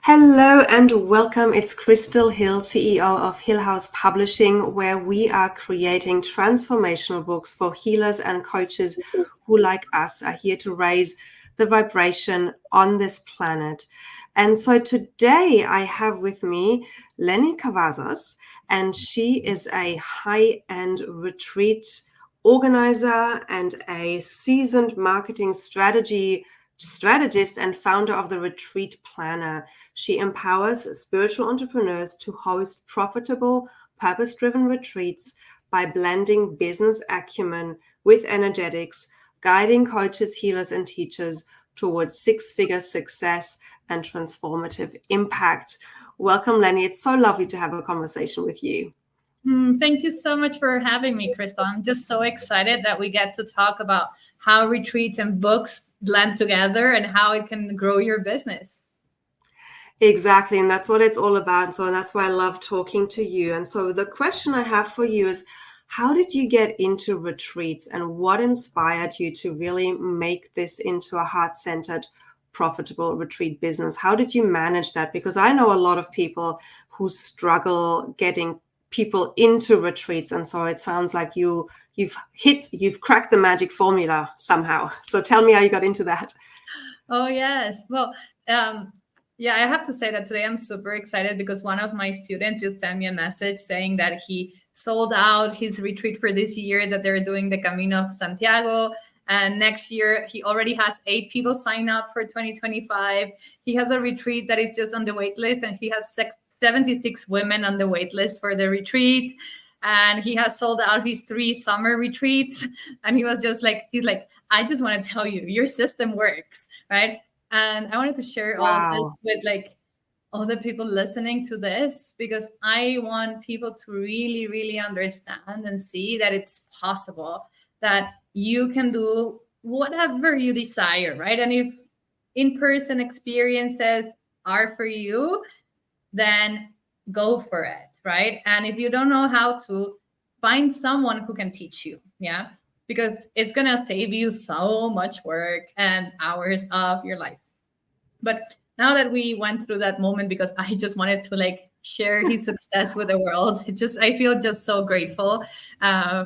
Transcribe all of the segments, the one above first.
Hello and welcome. It's Crystal Hill, CEO of Hill House Publishing, where we are creating transformational books for healers and coaches who, like us, are here to raise the vibration on this planet. And so today I have with me Leni Cavazos, and she is a high-end retreat organizer and a seasoned marketing strategist and founder of the Retreat Planner. She empowers spiritual entrepreneurs to host profitable, purpose-driven retreats by blending business acumen with energetics, guiding coaches, healers, and teachers towards six-figure success and transformative impact. Welcome, Leni. It's so lovely to have a conversation with you. Thank you so much for having me, Crystal. I'm just so excited that we get to talk about how retreats and books blend together and how it can grow your business. Exactly. And that's what it's all about. So that's why I love talking to you. And so the question I have for you is, how did you get into retreats and what inspired you to really make this into a heart-centered, profitable retreat business? How did you manage that? Because I know a lot of people who struggle getting people into retreats. And so it sounds like you've cracked the magic formula somehow. So tell me how you got into that. Oh, yes. Well, yeah, I have to say that today I'm super excited because one of my students just sent me a message saying that he sold out his retreat for this year, that they're doing the Camino of Santiago. And next year, he already has 8 people sign up for 2025. He has a retreat that is just on the wait list, and he has 76 women on the wait list for the retreat. And he has sold out his 3 summer retreats. And he was just like, I just want to tell you, your system works, right? And I wanted to share all this with like all the people listening to this, because I want people to really, really understand and see that it's possible, that you can do whatever you desire, right? And if in-person experiences are for you, then go for it, right? And if you don't know how to, find someone who can teach you, yeah? Because it's going to save you so much work and hours of your life. But now that we went through that moment, because I just wanted to like share his success with the world, I feel just so grateful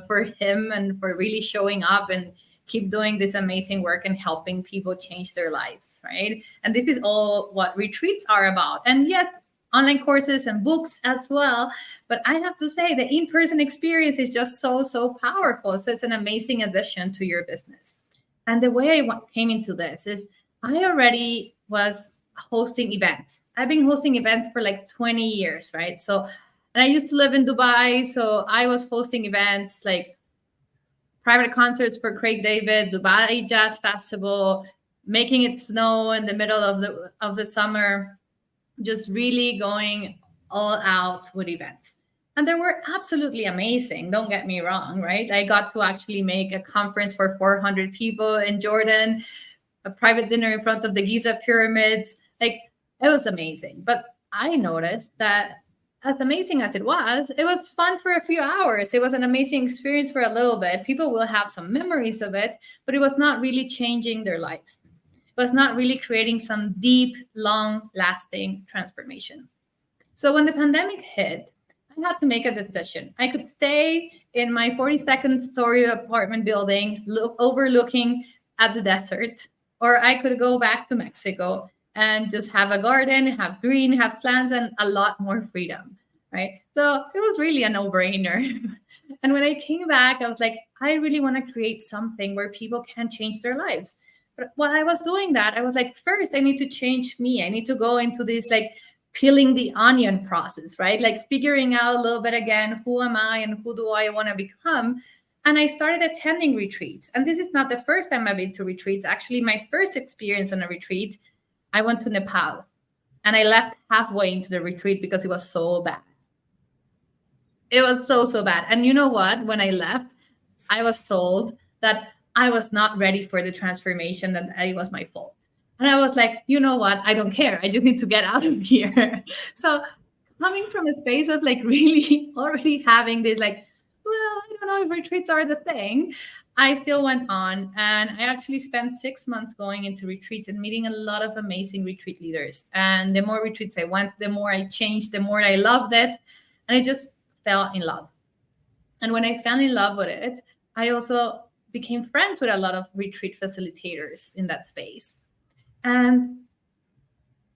for him and for really showing up and keep doing this amazing work and helping people change their lives, right? And this is all what retreats are about. And yes, online courses and books as well. But I have to say the in-person experience is just so powerful. So it's an amazing addition to your business. And the way I came into this is I already was hosting events. I've been hosting events for like 20 years, right? So, and I used to live in Dubai. So I was hosting events like private concerts for Craig David, Dubai Jazz Festival, making it snow in the middle of the summer, just really going all out with events. And they were absolutely amazing. Don't get me wrong, right? I got to actually make a conference for 400 people in Jordan, a private dinner in front of the Giza pyramids. Like, it was amazing. But I noticed that as amazing as it was fun for a few hours. It was an amazing experience for a little bit. People will have some memories of it, but it was not really changing their lives. Was not really creating some deep, long-lasting transformation. So when the pandemic hit, I had to make a decision. I could stay in my 42nd story apartment building, overlooking at the desert, or I could go back to Mexico and just have a garden, have green, have plants, and a lot more freedom, right? So it was really a no-brainer. And when I came back, I was like, I really want to create something where people can change their lives. But while I was doing that, I was like, first, I need to change me. I need to go into this like peeling the onion process, right? Like figuring out a little bit again, who am I and who do I want to become? And I started attending retreats. And this is not the first time I've been to retreats. Actually, my first experience on a retreat, I went to Nepal. And I left halfway into the retreat because it was so bad. It was so bad. And you know what? When I left, I was told that I was not ready for the transformation, and it was my fault. And I was like, you know what? I don't care. I just need to get out of here. So coming from a space of like really already having this like, well, I don't know if retreats are the thing, I still went on, and I actually spent 6 months going into retreats and meeting a lot of amazing retreat leaders. And the more retreats I went, the more I changed, the more I loved it. And I just fell in love. And when I fell in love with it, I also became friends with a lot of retreat facilitators in that space. And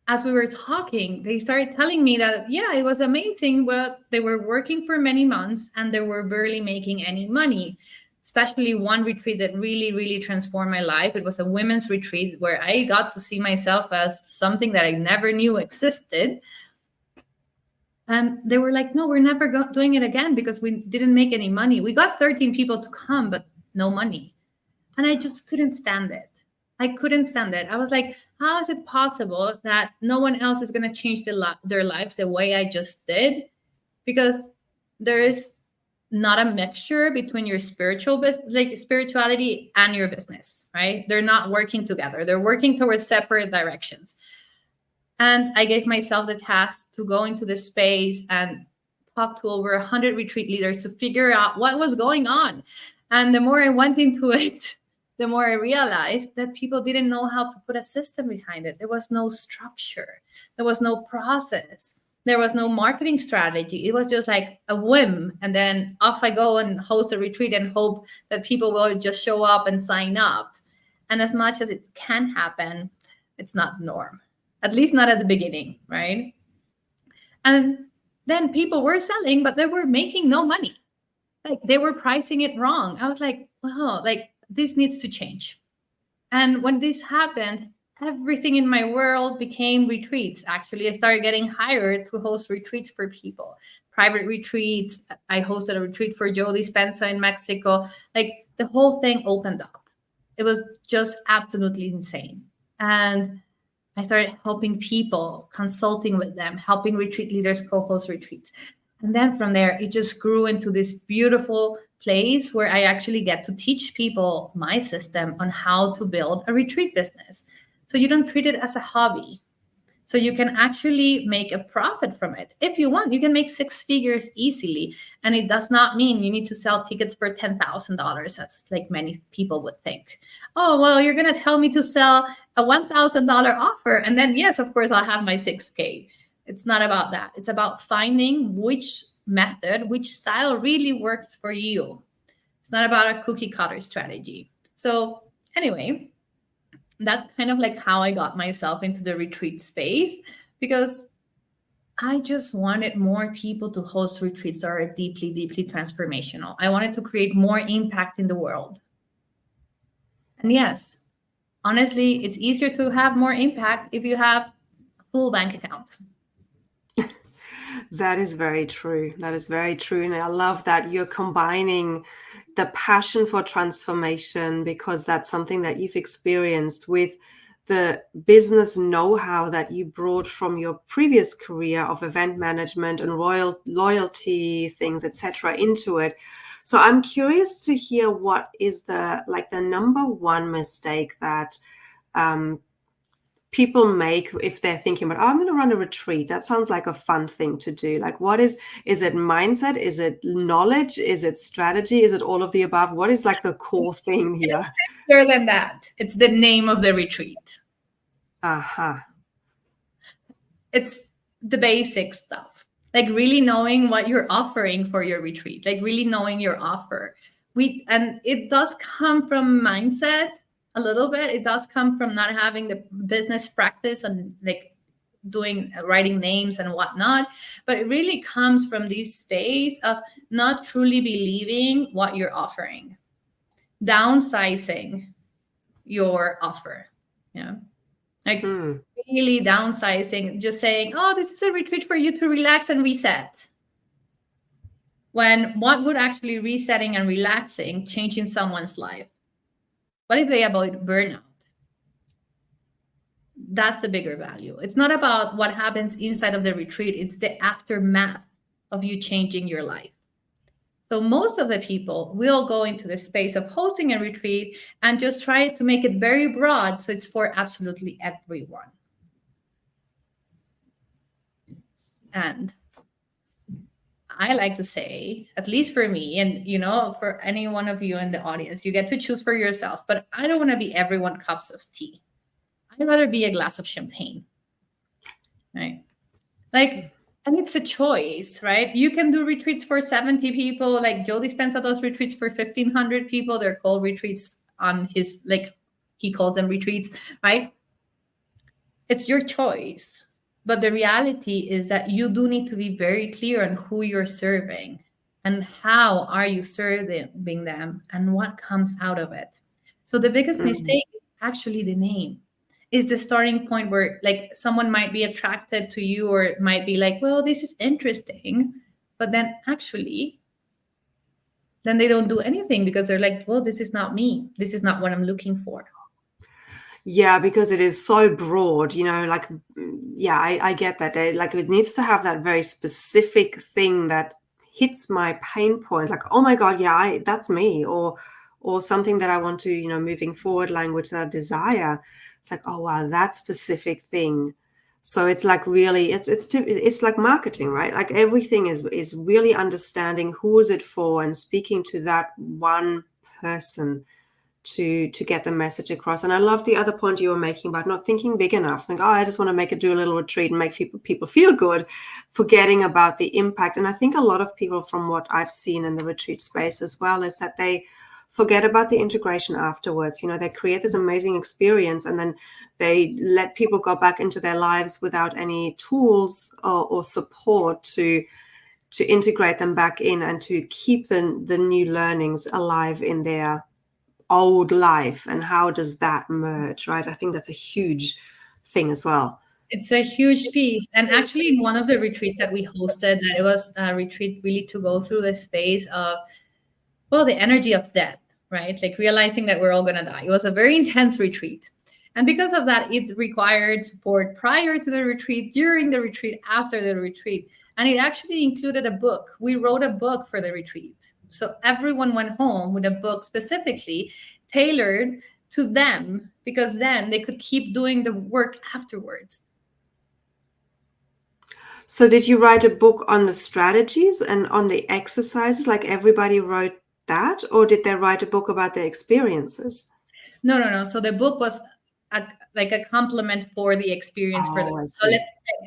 as we were talking, they started telling me that, yeah, it was amazing. Well, they were working for many months and they were barely making any money. Especially one retreat that really, really transformed my life. It was a women's retreat where I got to see myself as something that I never knew existed. And they were like, no, we're never doing it again because we didn't make any money. We got 13 people to come, but no money. And I just couldn't stand it. I couldn't stand it. I was like, how is it possible that no one else is going to change their lives the way I just did? Because there is not a mixture between your spirituality and your business, right? They're not working together. They're working towards separate directions. And I gave myself the task to go into this space and talk to over 100 retreat leaders to figure out what was going on. And the more I went into it, the more I realized that people didn't know how to put a system behind it. There was no structure. There was no process. There was no marketing strategy. It was just like a whim. And then off I go and host a retreat and hope that people will just show up and sign up. And as much as it can happen, it's not the norm, at least not at the beginning, right? And then people were selling, but they were making no money. Like they were pricing it wrong. I was like, wow, like this needs to change. And when this happened, everything in my world became retreats. Actually, I started getting hired to host retreats for people, private retreats. I hosted a retreat for Joe Dispenza in Mexico. Like the whole thing opened up. It was just absolutely insane. And I started helping people, consulting with them, helping retreat leaders co-host retreats. And then from there, it just grew into this beautiful place where I actually get to teach people my system on how to build a retreat business. So you don't treat it as a hobby. So you can actually make a profit from it. If you want, you can make 6 figures easily. And it does not mean you need to sell tickets for $10,000, as like many people would think. Oh, well, you're going to tell me to sell a $1,000 offer. And then, yes, of course, I'll have my 6K. It's not about that. It's about finding which method, which style really works for you. It's not about a cookie cutter strategy. So anyway, that's kind of like how I got myself into the retreat space, because I just wanted more people to host retreats that are deeply, deeply transformational. I wanted to create more impact in the world. And yes, honestly, it's easier to have more impact if you have a full bank account. That is very true. That is very true. And I love that you're combining the passion for transformation, because that's something that you've experienced, with the business know-how that you brought from your previous career of event management and loyalty things, etc., into it. So I'm curious to hear what is the number one mistake that people make if they're thinking about, oh, I'm going to run a retreat. That sounds like a fun thing to do. Like, what is it mindset? Is it knowledge? Is it strategy? Is it all of the above? What is like the core thing here? It's simpler than that. It's the name of the retreat. Uh-huh. It's the basic stuff. Like really knowing what you're offering for your retreat, like really knowing your offer. And it does come from mindset a little bit. It does come from not having the business practice and like writing names and whatnot. But it really comes from this space of not truly believing what you're offering, downsizing your offer. Yeah. Like really downsizing, just saying, oh, this is a retreat for you to relax and reset. When what would actually resetting and relaxing change in someone's life? What if they avoid burnout? That's a bigger value. It's not about what happens inside of the retreat. It's the aftermath of you changing your life. So most of the people will go into the space of hosting a retreat and just try to make it very broad, so it's for absolutely everyone. And I like to say, at least for me, and for any one of you in the audience, you get to choose for yourself. But I don't want to be everyone cups of tea. I'd rather be a glass of champagne, right? Like, and it's a choice, right? You can do retreats for 70 people. Like Joe Dispenza does retreats for 1,500 people. They're called retreats on his, like, he calls them retreats, right? It's your choice. But the reality is that you do need to be very clear on who you're serving and how are you serving them and what comes out of it. So the biggest mistake is actually the name. Is the starting point where like someone might be attracted to you or it might be like, well, this is interesting, but then actually then they don't do anything because they're like, well, this is not me. This is not what I'm looking for. Yeah, because it is so broad, like, yeah, I get that. Like, it needs to have that very specific thing that hits my pain point. Like, oh my God, yeah, that's me. Or something that I want to, moving forward, language that I desire. It's like, oh wow, that specific thing. So it's like really, it's like marketing, right? Like everything is really understanding who is it for and speaking to that one person to get the message across. And I love the other point you were making about not thinking big enough. Think, oh, I just want to do a little retreat and make people feel good, forgetting about the impact. And I think a lot of people, from what I've seen in the retreat space as well, is that they forget about the integration afterwards. They create this amazing experience and then they let people go back into their lives without any tools or support to integrate them back in and to keep the new learnings alive in their old life. And how does that merge, right? I think that's a huge thing as well. It's a huge piece. And actually, in one of the retreats that we hosted, that it was a retreat really to go through the space of, well, the energy of death, right? Like realizing that we're all going to die. It was a very intense retreat. And because of that, it required support prior to the retreat, during the retreat, after the retreat. And it actually included a book. We wrote a book for the retreat. So everyone went home with a book specifically tailored to them, because then they could keep doing the work afterwards. So did you write a book on the strategies and on the exercises, like everybody wrote that? Or did they write a book about their experiences? No. So the book was like a complement for the experience for them. So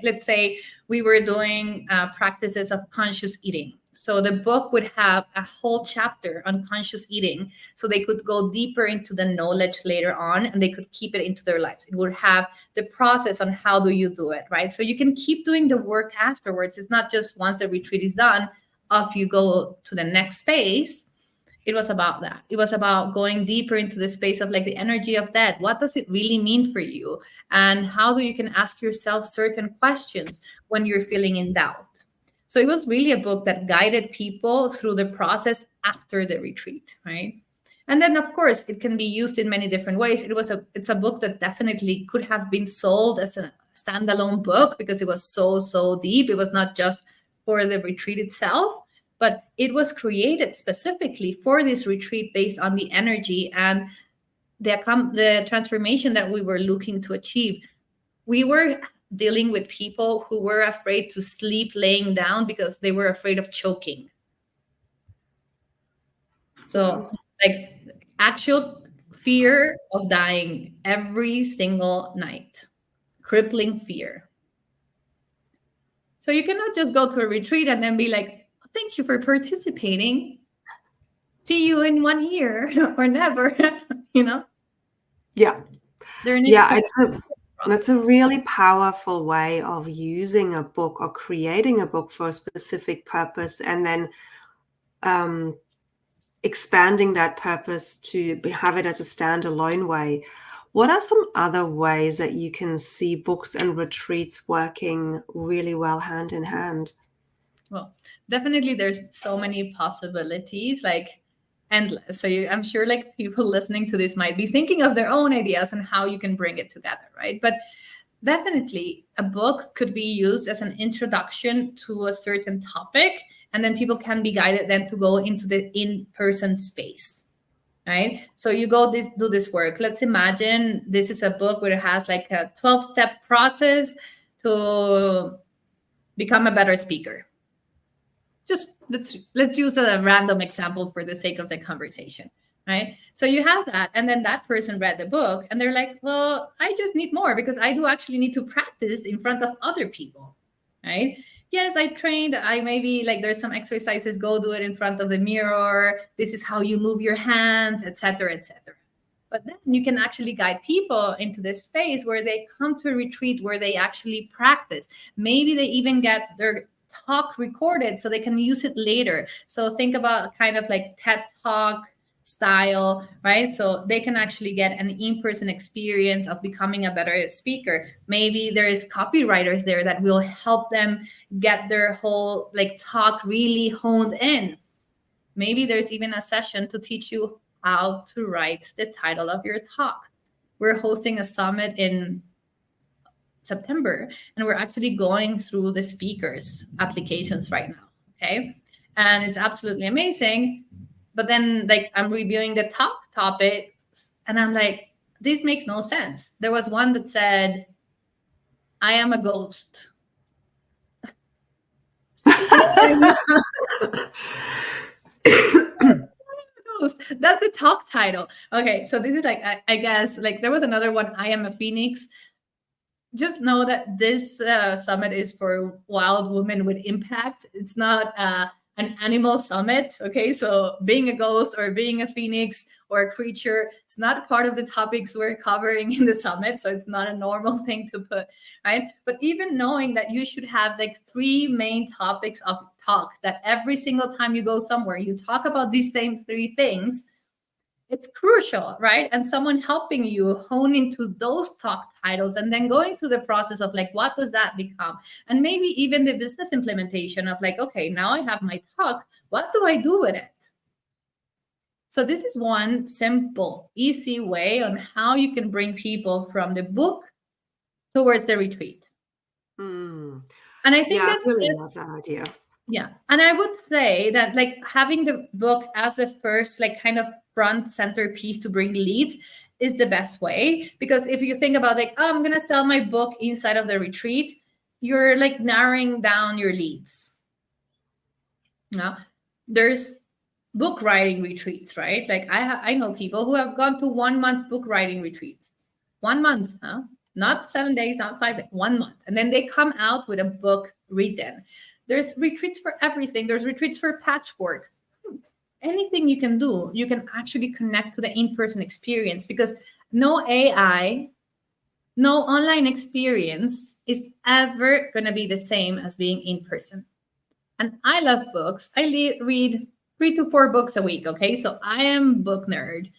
let's say we were doing practices of conscious eating. So the book would have a whole chapter on conscious eating, so they could go deeper into the knowledge later on and they could keep it into their lives. It would have the process on how do you do it, right? So you can keep doing the work afterwards. It's not just once the retreat is done, off you go to the next phase. It was about that. It was about going deeper into the space of like the energy of that. What does it really mean for you? And how do you can ask yourself certain questions when you're feeling in doubt? So it was really a book that guided people through the process after the retreat, right? And then of course it can be used in many different ways. It's a book that definitely could have been sold as a standalone book because it was so deep. It was not just for the retreat itself, but it was created specifically for this retreat based on the energy and the transformation that we were looking to achieve. We were dealing with people who were afraid to sleep laying down because they were afraid of choking. So like actual fear of dying every single night, crippling fear. So you cannot just go to a retreat and then be like, thank you for participating. See you in 1 year or never, Yeah. That's a really powerful way of using a book or creating a book for a specific purpose and then expanding that purpose to have it as a standalone way. What are some other ways that you can see books and retreats working really well hand in hand? Well, definitely there's so many possibilities, like endless. So I'm sure like people listening to this might be thinking of their own ideas on how you can bring it together, right? But definitely a book could be used as an introduction to a certain topic, and then people can be guided then to go into the in-person space, right? So you do this work. Let's imagine this is a book where it has like a 12-step process to become a better speaker. just let's use a random example for the sake of the conversation, right? So you have that, and then that person read the book and they're like, well, I just need more because I do actually need to practice in front of other people, right? Yes, I trained, I maybe like there's some exercises, go do it in front of the mirror, this is how you move your hands, etc., etc. But then you can actually guide people into this space where they come to a retreat where they actually practice. Maybe they even get their talk recorded so they can use it later. So think about kind of like TED Talk style, right? So they can actually get an in-person experience of becoming a better speaker. Maybe there is copywriters there that will help them get their whole like talk really honed in. Maybe there's even a session to teach you how to write the title of your talk. We're hosting a summit in September, and we're actually going through the speakers applications right now. Okay. And it's absolutely amazing. But then like I'm reviewing the top topics and I'm like, this makes no sense. There was one that said, I am a ghost. That's the talk title. Okay, so this is like I guess like there was another one, I am a phoenix. Just know that this summit is for wild women with impact. It's not an animal summit. Okay, so being a ghost or being a phoenix or a creature, it's not part of the topics we're covering in the summit. So it's not a normal thing to put, right? But even knowing that you should have like 3 main topics of talk, that every single time you go somewhere, you talk about these same 3 things, it's crucial, right? And someone helping you hone into those talk titles and then going through the process of like, what does that become? And maybe even the business implementation of like, okay, now I have my talk. What do I do with it? So this is one simple, easy way on how you can bring people from the book towards the retreat. Mm. And I think Yeah, I that's really love that idea. yeah. And I would say that like having the book as the first like kind of front centerpiece to bring leads is the best way. Because if you think about like, oh, I'm going to sell my book inside of the retreat, you're like narrowing down your leads. Now, there's book writing retreats, right? Like I know people who have gone to 1 month book writing retreats. 1 month, huh? Not 7 days, not 5 days, 1 month. And then they come out with a book written. There's retreats for everything. There's retreats for patchwork. Anything you can do, you can actually connect to the in-person experience, because no AI, no online experience is ever going to be the same as being in person. And I love books. I read 3 to 4 books a week. Okay. So I am book nerd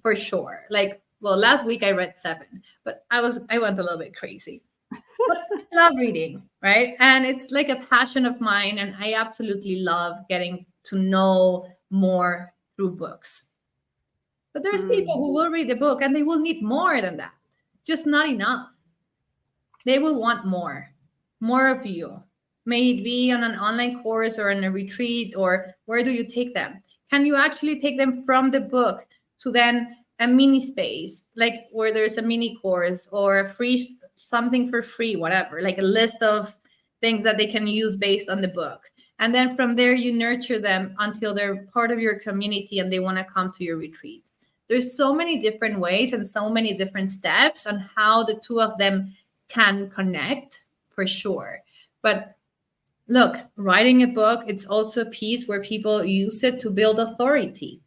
for sure. Like, well, last week I read 7, but I went a little bit crazy. But I love reading, right? And it's like a passion of mine. And I absolutely love getting to know more through books. But there's people who will read the book and they will need more than that. Just not enough. They will want more of you. May it be on an online course or in a retreat, or where do you take them? Can you actually take them from the book to then a mini space, like where there's a mini course or a free something for free, whatever, like a list of things that they can use based on the book. And then from there, you nurture them until they're part of your community and they want to come to your retreats. There's so many different ways and so many different steps on how the two of them can connect, for sure. But look, writing a book, it's also a piece where people use it to build authority.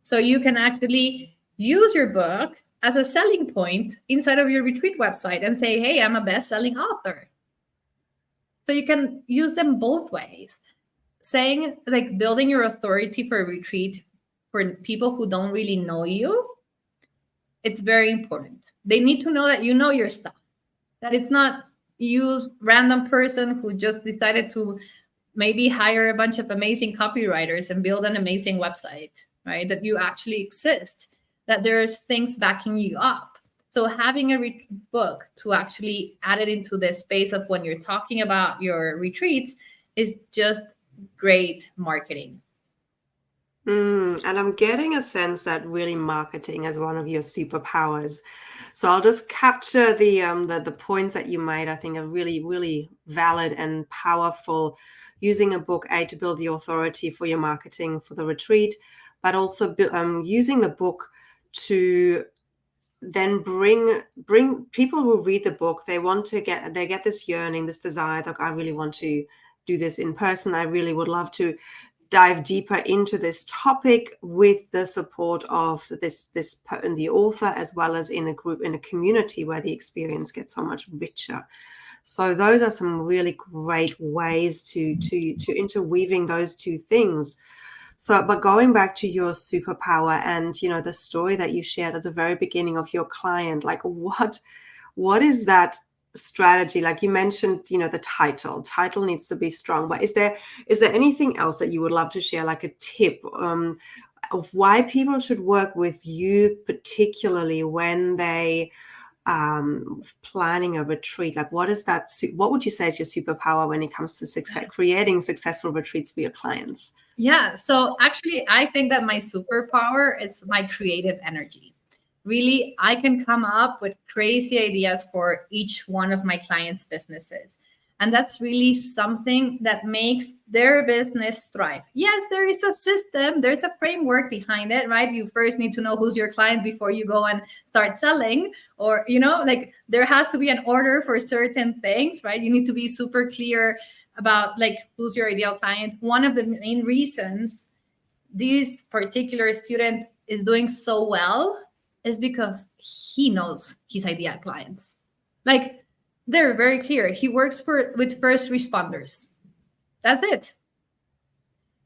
So you can actually use your book as a selling point inside of your retreat website and say, hey, I'm a best-selling author. So you can use them both ways. Saying, like, building your authority for a retreat for people who don't really know you, it's very important. They need to know that you know your stuff, that it's not use random person who just decided to maybe hire a bunch of amazing copywriters and build an amazing website, right? That you actually exist, that there's things backing you up. So having a book to actually add it into the space of when you're talking about your retreats is just great marketing. And I'm getting a sense that really marketing is one of your superpowers. So I'll just capture the points that you made. I think are really, really valid and powerful. Using a book, to build the authority for your marketing for the retreat, but also using the book to then bring people who read the book. They get this yearning, this desire, like, I really want to do this in person. I really would love to dive deeper into this topic with the support of the author, as well as in a group, in a community where the experience gets so much richer. So those are some really great ways to interweaving those two things. So, but going back to your superpower and, the story that you shared at the very beginning of your client, like what is that strategy? Like you mentioned, the title needs to be strong, but is there anything else that you would love to share, like a tip of why people should work with you, particularly when they planning a retreat? Like, what would you say is your superpower when it comes to creating successful retreats for your clients? Yeah. So actually, I think that my superpower is my creative energy. Really, I can come up with crazy ideas for each one of my clients' businesses. And that's really something that makes their business thrive. Yes, there is a system, there's a framework behind it, right? You first need to know who's your client before you go and start selling. Or, like there has to be an order for certain things, right? You need to be super clear about like who's your ideal client. One of the main reasons this particular student is doing so well is because he knows his ideal clients. Like they're very clear. He works with first responders. That's it.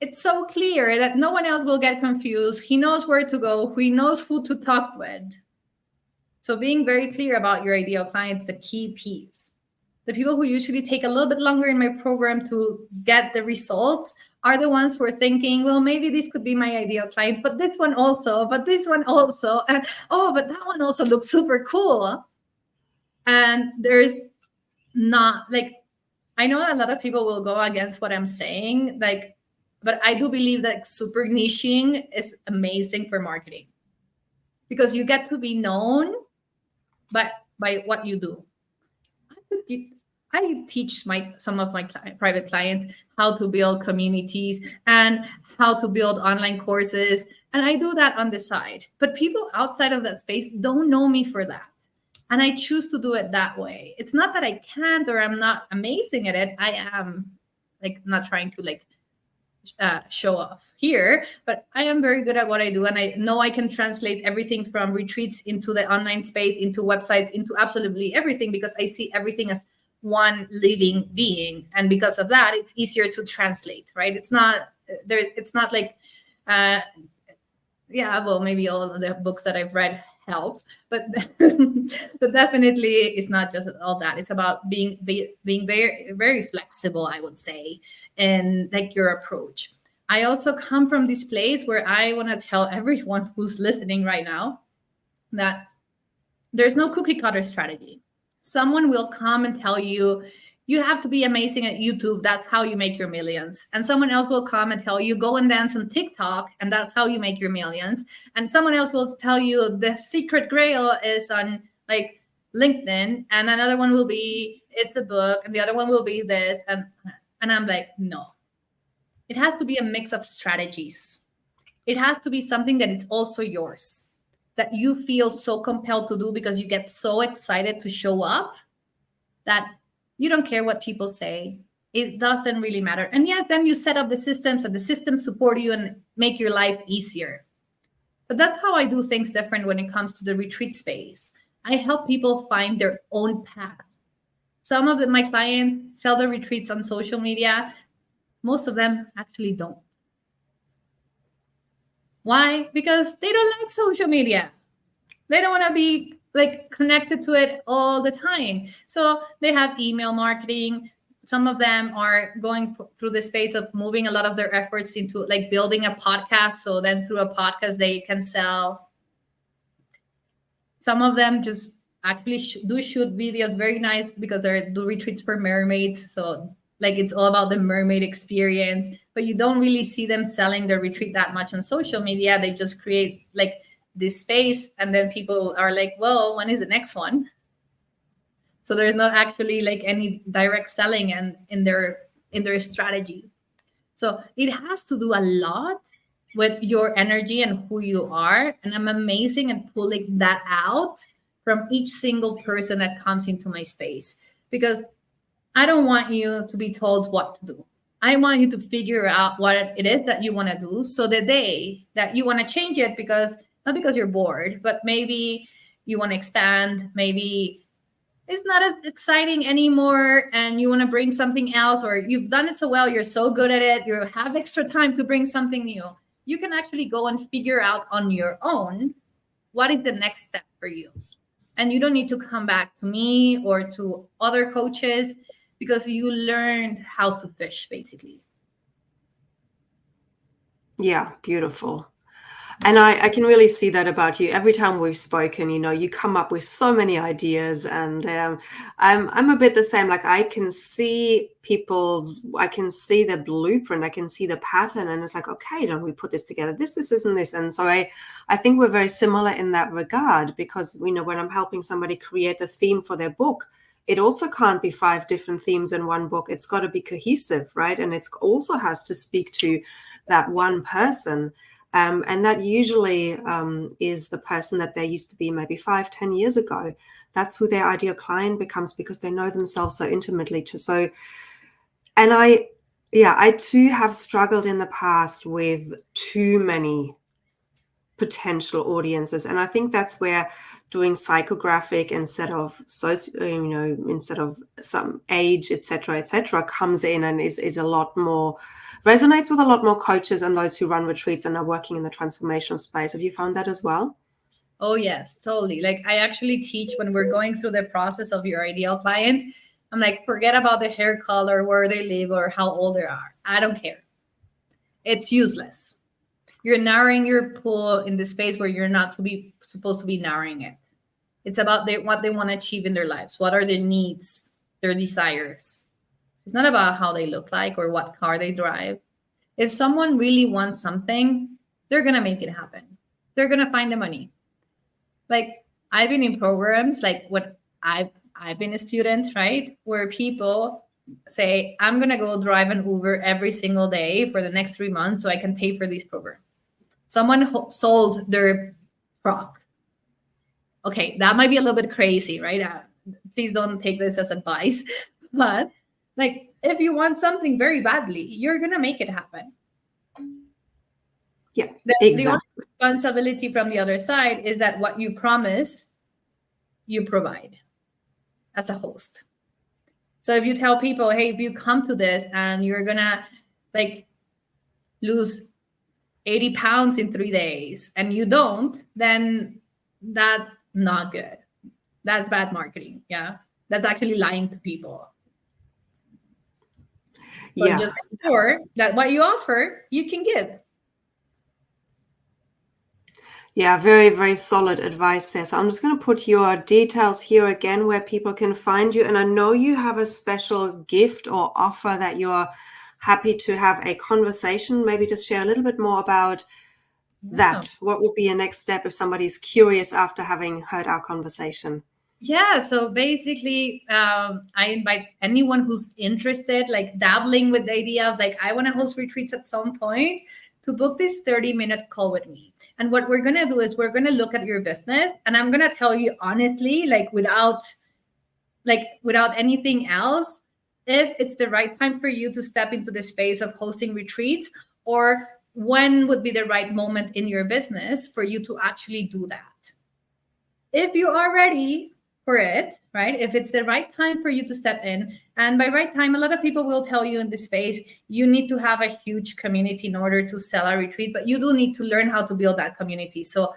It's so clear that no one else will get confused. He knows where to go. He knows who to talk with. So being very clear about your ideal client is a key piece. The people who usually take a little bit longer in my program to get the results are the ones who are thinking, well, maybe this could be my ideal client, but this one also, and but that one also looks super cool. And there's not like, I know a lot of people will go against what I'm saying, like, but I do believe that super niching is amazing for marketing because you get to be known by what you do. I teach some of my private clients how to build communities and how to build online courses. And I do that on the side. But people outside of that space don't know me for that. And I choose to do it that way. It's not that I can't or I'm not amazing at it. I am like not trying to show off here, but I am very good at what I do. And I know I can translate everything from retreats into the online space, into websites, into absolutely everything, because I see everything as one living being. And because of that, it's easier to translate, right? It's not there. It's not like, well, maybe all of the books that I've read help, but but definitely it's not just all that. It's about being very, very flexible, I would say, and like your approach. I also come from this place where I want to tell everyone who's listening right now that there's no cookie cutter strategy. Someone will come and tell you, you have to be amazing at YouTube. That's how you make your millions. And someone else will come and tell you, go and dance on TikTok, and that's how you make your millions. And someone else will tell you the secret grail is on like LinkedIn. And another one will be, it's a book. And the other one will be this. And I'm like, no. It has to be a mix of strategies. It has to be something that it's also yours, that you feel so compelled to do because you get so excited to show up that you don't care what people say. It doesn't really matter. And yes, then you set up the systems and the systems support you and make your life easier. But that's how I do things different when it comes to the retreat space. I help people find their own path. Some of my clients sell their retreats on social media. Most of them actually don't. Why? Because they don't like social media. They don't want to be like connected to it all the time. So they have email marketing. Some of them are going through the space of moving a lot of their efforts into like building a podcast. So then through a podcast, they can sell. Some of them just actually do shoot videos, very nice, because they do retreats for mermaids. So like it's all about the mermaid experience, but you don't really see them selling their retreat that much on social media. They just create like this space, and then people are like, well, when is the next one? So there's not actually like any direct selling and in their strategy. So it has to do a lot with your energy and who you are. And I'm amazing at pulling that out from each single person that comes into my space, because I don't want you to be told what to do. I want you to figure out what it is that you want to do. So the day that you want to change it, because not because you're bored, but maybe you want to expand, maybe it's not as exciting anymore and you want to bring something else, or you've done it so well, you're so good at it, you have extra time to bring something new, you can actually go and figure out on your own what is the next step for you. And you don't need to come back to me or to other coaches, because you learned how to fish, basically. Yeah, beautiful. And I can really see that about you. Every time we've spoken, you come up with so many ideas, and I'm a bit the same. Like I can see the blueprint, I can see the pattern, and it's like, okay, don't we put this together? This, and this. And so I think we're very similar in that regard, because when I'm helping somebody create the theme for their book, it also can't be 5 different themes in one book. It's got to be cohesive, right? And it's also has to speak to that one person. And that usually is the person that they used to be maybe 5-10 years ago. That's who their ideal client becomes, because they know themselves so intimately too. So, and I too have struggled in the past with too many potential audiences. And I think that's where doing psychographic instead of instead of some age, etc., comes in, and is a lot more, resonates with a lot more coaches and those who run retreats and are working in the transformational space. Have you found that as well? Oh, yes, totally. Like I actually teach when we're going through the process of your ideal client. I'm like, forget about the hair color, where they live, or how old they are. I don't care. It's useless. You're narrowing your pool in the space where you're not supposed to be narrowing it. It's about what they want to achieve in their lives. What are their needs, their desires? It's not about how they look like or what car they drive. If someone really wants something, they're going to make it happen. They're going to find the money. Like I've been in programs, like what I've been a student, right? Where people say, I'm going to go drive an Uber every single day for the next 3 months so I can pay for this program. Someone sold their frock. Okay, that might be a little bit crazy, right? Please don't take this as advice. But like, if you want something very badly, you're going to make it happen. Yeah, exactly. The only responsibility from the other side is that what you promise, you provide as a host. So if you tell people, hey, if you come to this and you're going to like lose 80 pounds in 3 days and you don't, then that's not good. That's bad marketing. Yeah. That's actually lying to people. So just make sure that what you offer, you can give. Yeah, very, very solid advice there. So I'm just going to put your details here again where people can find you. And I know you have a special gift or offer that you're happy to have a conversation. Maybe just share a little bit more about that. What would be your next step if somebody's curious after having heard our conversation? Yeah, so basically, I invite anyone who's interested, like dabbling with the idea of like, I want to host retreats at some point, to book this 30-minute call with me. And what we're going to do is we're going to look at your business, and I'm going to tell you honestly, like without anything else, if it's the right time for you to step into the space of hosting retreats, or when would be the right moment in your business for you to actually do that. If you are ready for it, right? If it's the right time for you to step in, and by right time, a lot of people will tell you in this space, you need to have a huge community in order to sell a retreat, but you do need to learn how to build that community. So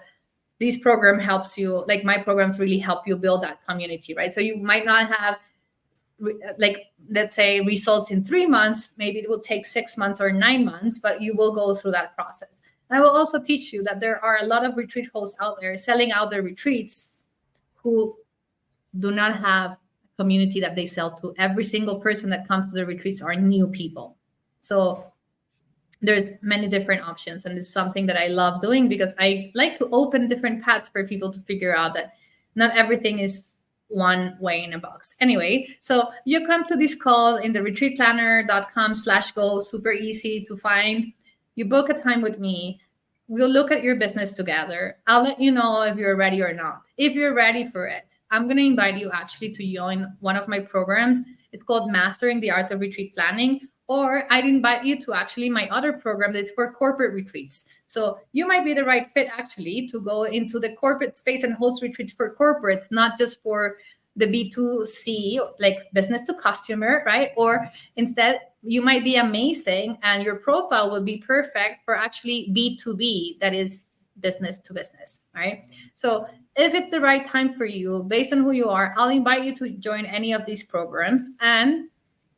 this program helps you, like my programs really help you build that community, right? So you might not have, like, let's say results in 3 months, maybe it will take 6 months or 9 months, but you will go through that process. And I will also teach you that there are a lot of retreat hosts out there selling out their retreats who do not have a community that they sell to. Every single person that comes to the retreats are new people. So there's many different options, and it's something that I love doing because I like to open different paths for people to figure out that not everything is one way in a box. Anyway, so you come to this call in the retreatplanner.com/go, super easy to find. You book a time with me. We'll look at your business together. I'll let you know if you're ready or not. If you're ready for it, I'm going to invite you actually to join one of my programs. It's called Mastering the Art of Retreat Planning. Or I'd invite you to actually my other program that's for corporate retreats. So you might be the right fit actually to go into the corporate space and host retreats for corporates, not just for the B2C, like business to customer, right? Or instead, you might be amazing and your profile will be perfect for actually B2B, that is business to business, right? So if it's the right time for you, based on who you are, I'll invite you to join any of these programs and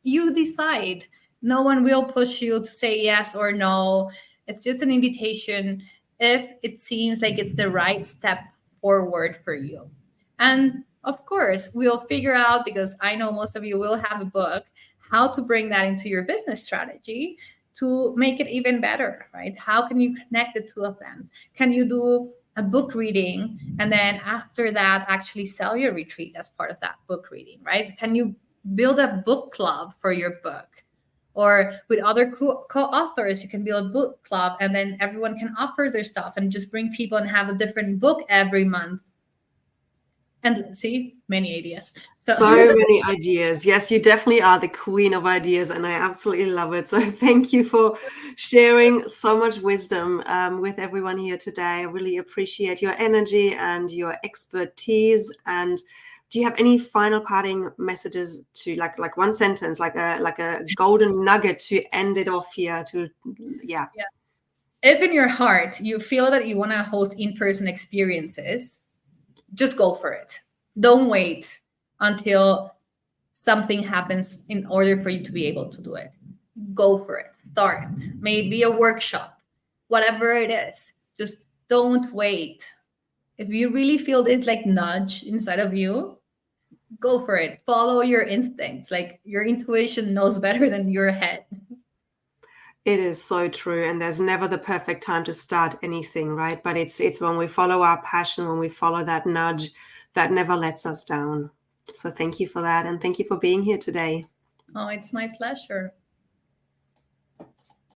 you decide. No one will push you to say yes or no. It's just an invitation if it seems like it's the right step forward for you. And of course, we'll figure out, because I know most of you will have a book, how to bring that into your business strategy to make it even better, right? How can you connect the two of them? Can you do a book reading and then after that actually sell your retreat as part of that book reading, right? Can you build a book club for your book? Or with other co-authors, you can build a book club and then everyone can offer their stuff and just bring people and have a different book every month. And see, many ideas. So many ideas. Yes, you definitely are the queen of ideas, and I absolutely love it. So thank you for sharing so much wisdom with everyone here today. I really appreciate your energy and your expertise. And do you have any final parting messages to like one sentence, like a golden nugget to end it off here? Yeah. If in your heart you feel that you want to host in-person experiences, just go for it. Don't wait until something happens in order for you to be able to do it. Go for it. Start. Maybe a workshop, whatever it is. Just don't wait. If you really feel this like nudge inside of you, go for it. Follow your instincts. Like your intuition knows better than your head. It is so true. And there's never the perfect time to start anything, right? But it's when we follow our passion, when we follow that nudge, that never lets us down. So thank you for that. And thank you for being here today. Oh, it's my pleasure.